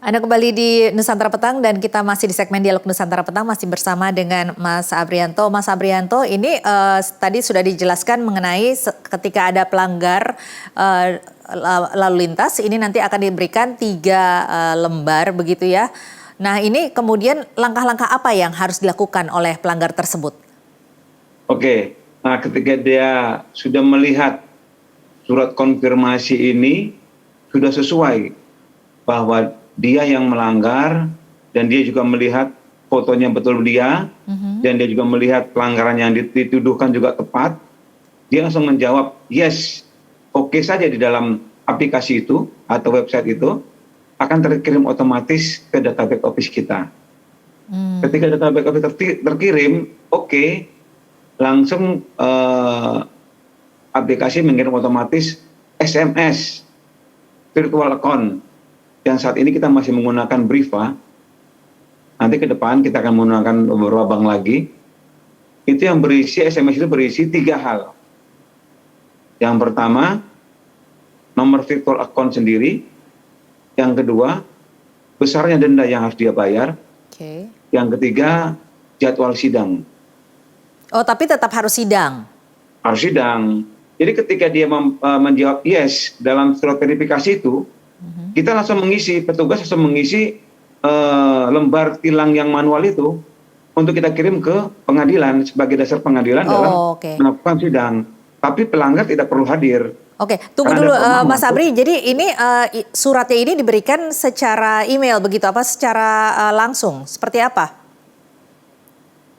Anda kembali di Nusantara Petang dan kita masih di segmen Dialog Nusantara Petang masih bersama dengan Mas Abrianto. Mas Abrianto, ini tadi sudah dijelaskan mengenai ketika ada pelanggar lalu lintas, ini nanti akan diberikan 3 lembar begitu ya. Nah ini kemudian langkah-langkah apa yang harus dilakukan oleh pelanggar tersebut? Oke, nah ketika dia sudah melihat surat konfirmasi ini sudah sesuai bahwa dia yang melanggar dan dia juga melihat fotonya betul dia dan dia juga melihat pelanggaran yang dituduhkan juga tepat, dia langsung menjawab yes, oke saja di dalam aplikasi itu atau website itu akan terkirim otomatis ke data back office kita. Ketika data back office terkirim, oke, langsung aplikasi mengirim otomatis SMS virtual account yang saat ini kita masih menggunakan Briva. Nanti ke depan kita akan menggunakan beberapa bank lagi. Itu yang berisi SMS itu berisi 3 hal. Yang pertama, nomor virtual account sendiri. Yang kedua, besarnya denda yang harus dia bayar. Yang ketiga, jadwal sidang. Oh, tapi tetap harus sidang? Harus sidang. Jadi ketika dia menjawab yes dalam surat verifikasi itu, kita langsung mengisi, petugas langsung mengisi lembar tilang yang manual itu untuk kita kirim ke pengadilan sebagai dasar pengadilan dalam melakukan sidang. Tapi pelanggar tidak perlu hadir. Oke, tunggu dulu Mas Abri. Jadi ini suratnya ini diberikan secara email begitu apa secara langsung? Seperti apa?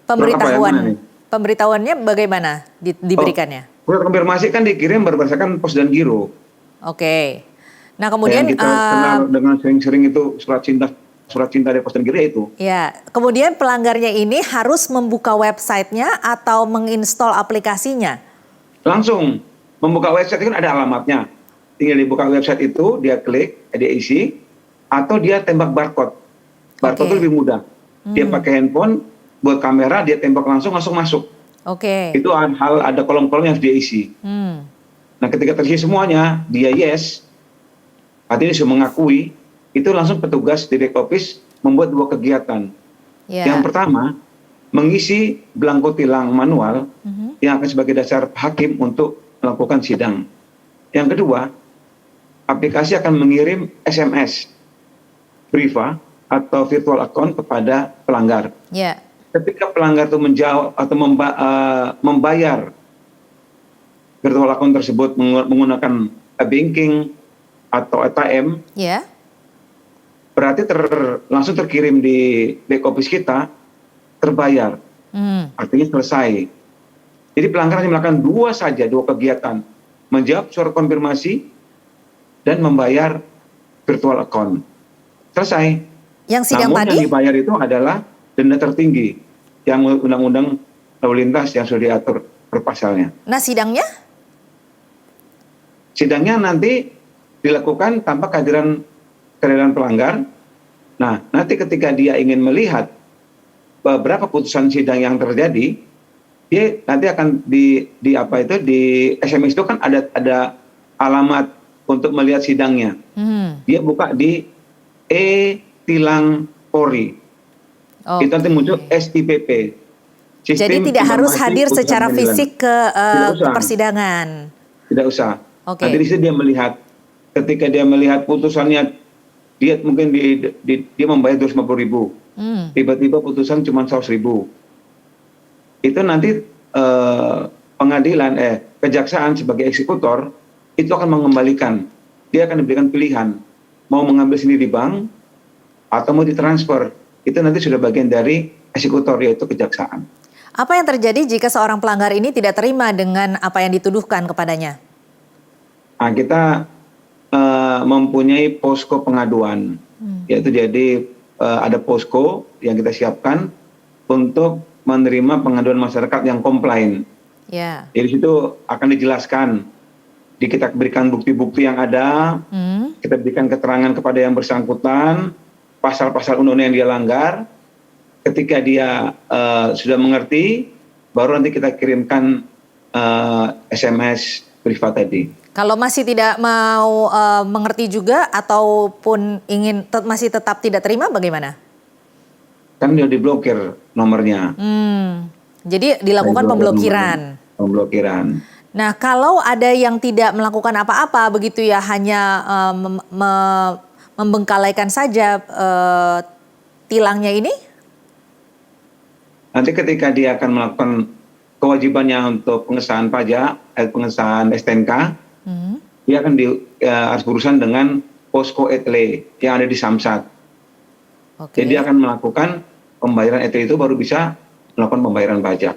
Pemberitahuannya bagaimana diberikannya? Surat konfirmasi kan dikirim berdasarkan pos dan giro. Oke. Nah kemudian yang kita kenal dengan sering-sering itu surat cinta dari pos dan giro itu. Ya, kemudian pelanggarnya ini harus membuka websitenya atau menginstal aplikasinya? Langsung membuka website itu kan ada alamatnya. Tinggal dibuka website itu, dia klik, dia isi, atau dia tembak barcode. Barcode itu lebih mudah. Dia pakai handphone, buat kamera, dia tembak langsung masuk. Itu ada kolom-kolom yang harus dia isi. Nah ketika terisi semuanya, dia yes, artinya sudah mengakui, itu langsung petugas di back office membuat 2 kegiatan. Yang pertama, mengisi belangko tilang manual yang akan sebagai dasar hakim untuk melakukan sidang. Yang kedua, aplikasi akan mengirim SMS Briva atau virtual account kepada pelanggar. Ketika pelanggar itu menjawab atau membayar virtual account tersebut menggunakan banking atau ATM, berarti langsung terkirim di back office kita, terbayar. Artinya selesai. Jadi pelanggar hanya melakukan 2 kegiatan. Menjawab surat konfirmasi dan membayar virtual account. Selesai. Yang sidang Namun tadi? Yang dibayar itu adalah denda tertinggi yang undang-undang lalu lintas yang sudah diatur per pasalnya. Nah sidangnya? Sidangnya nanti dilakukan tanpa kehadiran pelanggar. Nah nanti ketika dia ingin melihat beberapa putusan sidang yang terjadi, dia nanti akan di SMS itu kan ada alamat untuk melihat sidangnya. Dia buka di e-tilang Polri. Itu nanti muncul SIPP. Jadi tidak harus hadir secara fisik ke persidangan. Tidak usah. Nanti di situ dia melihat, ketika dia melihat putusannya, dia mungkin dia membayar 250.000. Tiba-tiba putusan cuma 100.000. Itu nanti pengadilan, kejaksaan sebagai eksekutor itu akan mengembalikan. Dia akan diberikan pilihan, mau mengambil sendiri di bank atau mau ditransfer. Itu nanti sudah bagian dari eksekutor, yaitu kejaksaan. Apa yang terjadi jika seorang pelanggar ini tidak terima dengan apa yang dituduhkan kepadanya? Nah, kita mempunyai posko pengaduan, yaitu jadi ada posko yang kita siapkan untuk menerima pengaduan masyarakat yang komplain. Jadi situ akan dijelaskan, kita berikan bukti-bukti yang ada, kita berikan keterangan kepada yang bersangkutan, pasal-pasal undang-undang yang dia langgar. Ketika dia sudah mengerti, baru nanti kita kirimkan SMS Briva tadi. Kalau masih tidak mau mengerti juga ataupun ingin masih tetap tidak terima bagaimana? Kan dia diblokir nomornya. Jadi Saya dilakukan blokir nomornya. pemblokiran. Pemblokiran. Nah, kalau ada yang tidak melakukan apa-apa begitu ya, hanya membengkalaikan saja tilangnya ini? Nanti ketika dia akan melakukan kewajibannya untuk pengesahan pajak, pengesahan STNK, dia akan harus berurusan dengan posko etle yang ada di Samsat. Oke. Jadi dia akan melakukan pembayaran etle itu baru bisa melakukan pembayaran pajak.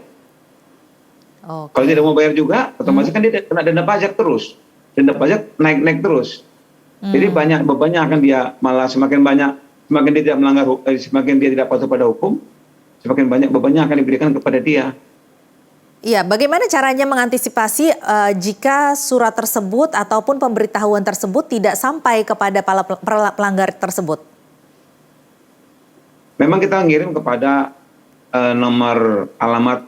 Oke. Kalau tidak mau bayar juga, otomatis kan dia kena denda pajak terus. Denda pajak naik-naik terus. Jadi banyak bebannya akan dia malah semakin banyak, semakin dia tidak melanggar, semakin dia tidak patuh pada hukum, semakin banyak bebannya akan diberikan kepada dia. Iya, bagaimana caranya mengantisipasi jika surat tersebut ataupun pemberitahuan tersebut tidak sampai kepada para pelanggar tersebut? Memang kita ngirim kepada nomor alamat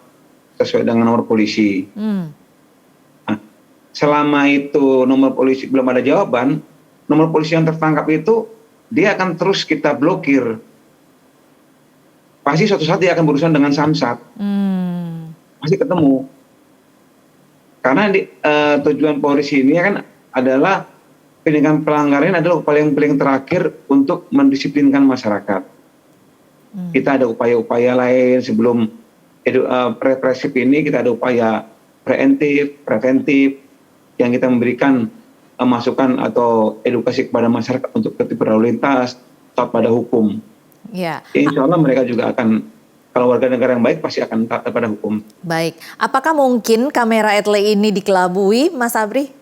sesuai dengan nomor polisi. Nah, selama itu nomor polisi belum ada jawaban, nomor polisi yang tertangkap itu dia akan terus kita blokir. Pasti suatu saat dia akan berurusan dengan Samsat. Pasti ketemu. Karena tujuan polisi ini kan adalah penindakan pelanggaran adalah upaya yang paling terakhir untuk mendisiplinkan masyarakat. Kita ada upaya-upaya lain sebelum represif ini, kita ada upaya preventif yang kita memberikan masukan atau edukasi kepada masyarakat untuk tertib berlalu lintas, taat pada hukum. Ya. Insya Allah mereka juga akan, kalau warga negara yang baik pasti akan taat pada hukum. Baik, apakah mungkin kamera etle ini dikelabui, Mas Abri?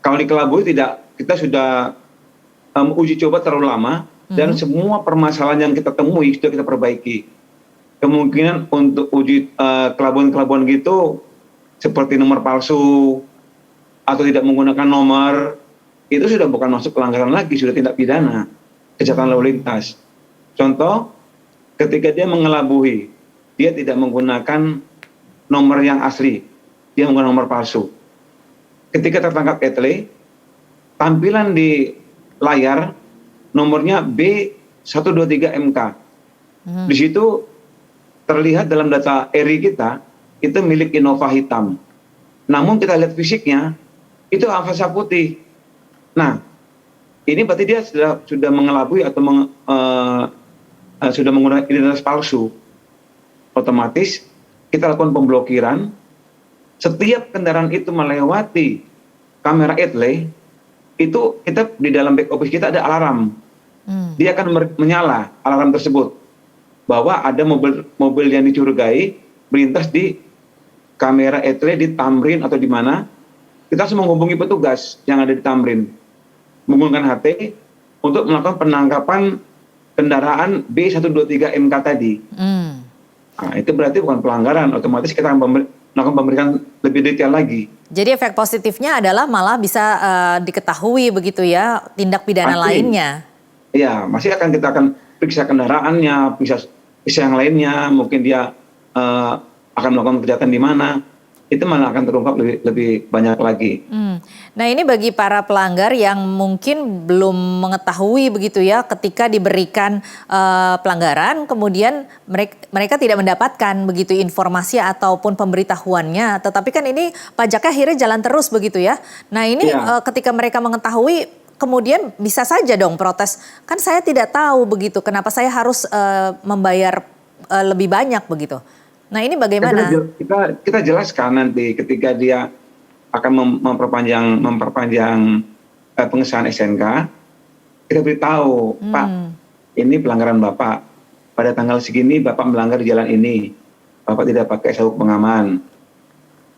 Kalau dikelabui tidak, kita sudah uji coba terlalu lama dan semua permasalahan yang kita temui sudah kita perbaiki. Kemungkinan untuk uji kelabuan-kelabuan gitu seperti nomor palsu atau tidak menggunakan nomor itu sudah bukan masuk pelanggaran lagi, sudah tindak pidana kejahatan lalu lintas. Contoh, ketika dia mengelabui, dia tidak menggunakan nomor yang asli, dia menggunakan nomor palsu. Ketika tertangkap etle, tampilan di layar nomornya B123MK. Di situ terlihat dalam data ERI kita, itu milik Innova hitam. Namun kita lihat fisiknya, itu Avanza putih. Nah, ini berarti dia sudah mengelabui atau sudah menggunakan identitas palsu. Otomatis kita lakukan pemblokiran. Setiap kendaraan itu melewati kamera etle, itu kita di dalam back office kita ada alarm. Dia akan menyala alarm tersebut bahwa ada mobil yang dicurigai melintas di kamera etle di Tamrin atau di mana. Kita harus menghubungi petugas yang ada di Tamrin, menggunakan HT untuk melakukan penangkapan kendaraan B123MK tadi. Nah, itu berarti bukan pelanggaran, otomatis kita akan melakukan pemberikan lebih detail lagi. Jadi efek positifnya adalah malah bisa diketahui begitu ya tindak pidana lainnya. Iya, masih kita akan periksa kendaraannya, periksa yang lainnya, mungkin dia akan melakukan kejahatan di mana. Itu malah akan terungkap lebih banyak lagi. Nah, ini bagi para pelanggar yang mungkin belum mengetahui begitu ya, ketika diberikan pelanggaran, kemudian mereka tidak mendapatkan begitu informasi ataupun pemberitahuannya, tetapi kan ini pajaknya akhirnya jalan terus begitu ya. Nah, ini ketika mereka mengetahui, kemudian bisa saja dong protes, kan saya tidak tahu begitu, kenapa saya harus membayar lebih banyak begitu. Nah, ini bagaimana? Kita jelaskan nanti ketika dia akan memperpanjang pengesahan SNK, kita beritahu, Pak, ini pelanggaran Bapak. Pada tanggal segini Bapak melanggar di jalan ini, Bapak tidak pakai sabuk pengaman.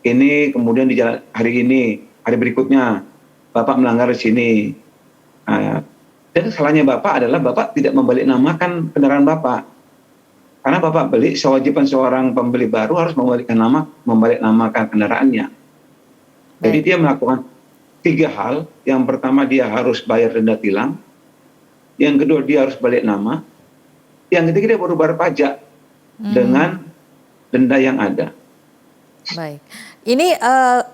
Ini kemudian di jalan hari ini, hari berikutnya Bapak melanggar di sini. Dan salahnya Bapak adalah Bapak tidak membalik namakan kendaraan Bapak. Karena Bapak beli, kewajiban seorang pembeli baru harus membalik namakan kendaraannya. Jadi dia melakukan 3 hal. Yang pertama dia harus bayar denda tilang. Yang kedua dia harus balik nama. Yang ketiga dia baru bayar pajak dengan denda yang ada. Baik. Ini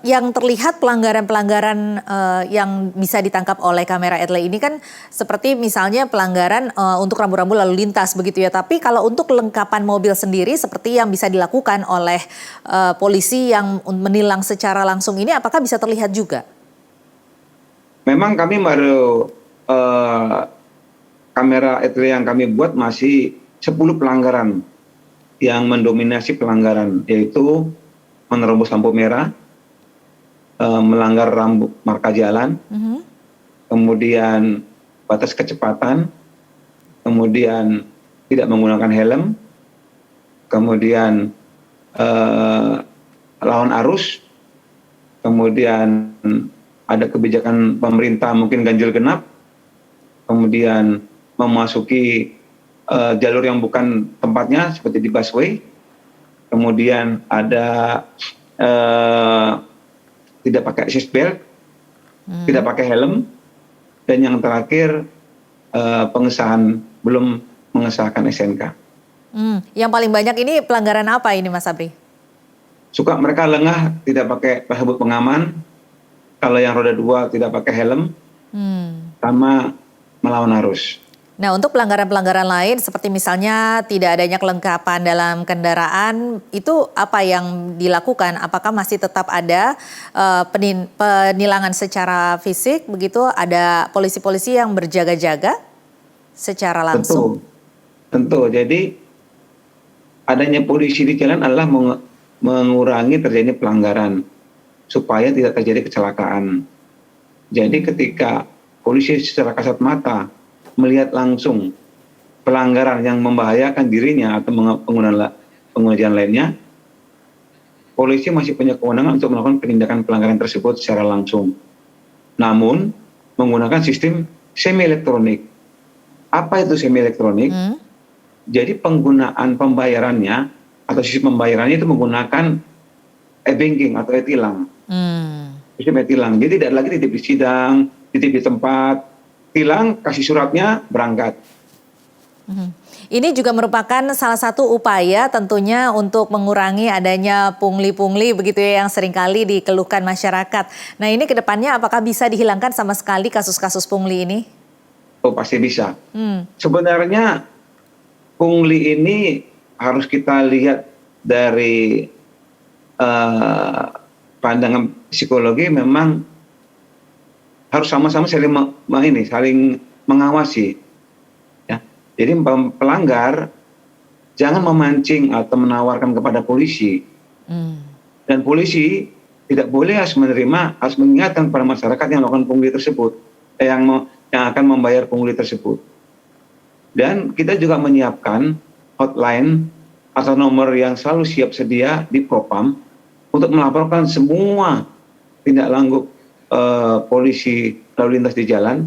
yang terlihat pelanggaran-pelanggaran yang bisa ditangkap oleh kamera etle ini kan seperti misalnya pelanggaran untuk rambu-rambu lalu lintas begitu ya. Tapi kalau untuk kelengkapan mobil sendiri seperti yang bisa dilakukan oleh polisi yang menilang secara langsung ini apakah bisa terlihat juga? Memang kami baru kamera etle yang kami buat masih 10 pelanggaran yang mendominasi pelanggaran, yaitu menerobos lampu merah, melanggar rambu marka jalan, kemudian batas kecepatan, kemudian tidak menggunakan helm, kemudian lawan arus, kemudian ada kebijakan pemerintah mungkin ganjil genap, kemudian memasuki jalur yang bukan tempatnya seperti di busway, kemudian ada tidak pakai seat belt, tidak pakai helm, dan yang terakhir belum mengesahkan SNK. Yang paling banyak ini pelanggaran apa ini Mas Abri? Suka mereka lengah tidak pakai sabuk pengaman, kalau yang roda 2 tidak pakai helm, sama melawan arus. Nah, untuk pelanggaran-pelanggaran lain seperti misalnya tidak adanya kelengkapan dalam kendaraan, itu apa yang dilakukan? Apakah masih tetap ada penilangan secara fisik begitu? Ada polisi-polisi yang berjaga-jaga secara langsung? Tentu. Jadi adanya polisi di jalan adalah mengurangi terjadi pelanggaran supaya tidak terjadi kecelakaan. Jadi ketika polisi secara kasat mata melihat langsung pelanggaran yang membahayakan dirinya atau pengguna jalan lainnya, polisi masih punya kewenangan untuk melakukan penindakan pelanggaran tersebut secara langsung. Namun menggunakan sistem semi elektronik. Apa itu semi elektronik? Jadi penggunaan pembayarannya atau sistem pembayarannya itu menggunakan e-banking atau e-tilang. Sistem e-tilang. Jadi tidak lagi titip di sidang, titip di tempat, tilang, kasih suratnya, berangkat. Ini juga merupakan salah satu upaya tentunya untuk mengurangi adanya pungli-pungli begitu ya yang seringkali dikeluhkan masyarakat. Nah ini ke depannya apakah bisa dihilangkan sama sekali kasus-kasus pungli ini? Oh pasti bisa. Sebenarnya pungli ini harus kita lihat dari pandangan psikologi, memang harus sama-sama saling mengawasi. Ya. Jadi pelanggar jangan memancing atau menawarkan kepada polisi. Dan polisi tidak boleh harus mengingatkan kepada masyarakat yang melakukan pungli tersebut, yang akan membayar pungli tersebut. Dan kita juga menyiapkan hotline atau nomor yang selalu siap sedia di Propam untuk melaporkan semua tindak lanjut polisi lalu lintas di jalan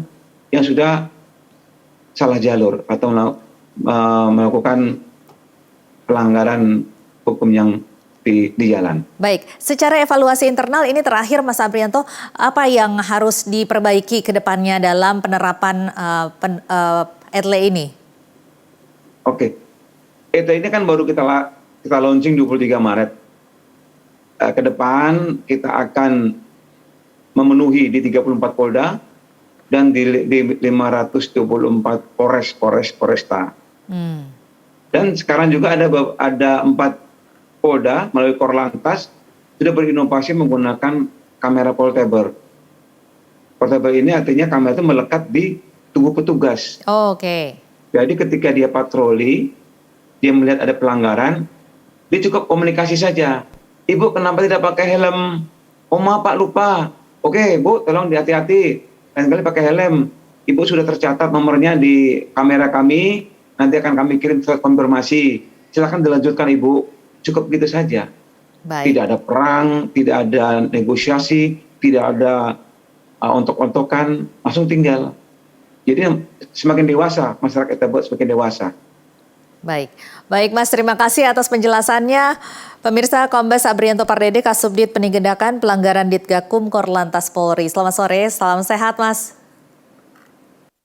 yang sudah salah jalur atau melakukan pelanggaran hukum yang di jalan. Baik, secara evaluasi internal ini terakhir Mas Abrianto, apa yang harus diperbaiki ke depannya dalam penerapan etle ini? Oke, etle ini kan baru kita launching 23 Maret. Ke depan kita akan memenuhi di 34 Polda dan di 524 Polresta. Dan sekarang juga ada 4 Polda melalui Korlantas sudah berinovasi menggunakan kamera portable. Portable ini artinya kamera itu melekat di tubuh petugas. Oke. Jadi ketika dia patroli, dia melihat ada pelanggaran, dia cukup komunikasi saja. Ibu kenapa tidak pakai helm? Oh maaf Pak lupa. Oke Bu, tolong hati-hati. Lain kali pakai helm. Ibu sudah tercatat nomornya di kamera kami. Nanti akan kami kirim surat konfirmasi. Silakan dilanjutkan Ibu. Cukup gitu saja. Baik. Tidak ada perang, tidak ada negosiasi, tidak ada ontok-ontokan, langsung tinggal. Jadi semakin dewasa, masyarakat kita buat semakin dewasa. Baik Mas, terima kasih atas penjelasannya. Pemirsa, Kombes Abrianto Pardede, Kasubdit Penindakan Pelanggaran Ditgakum Korlantas Polri. Selamat sore, salam sehat Mas.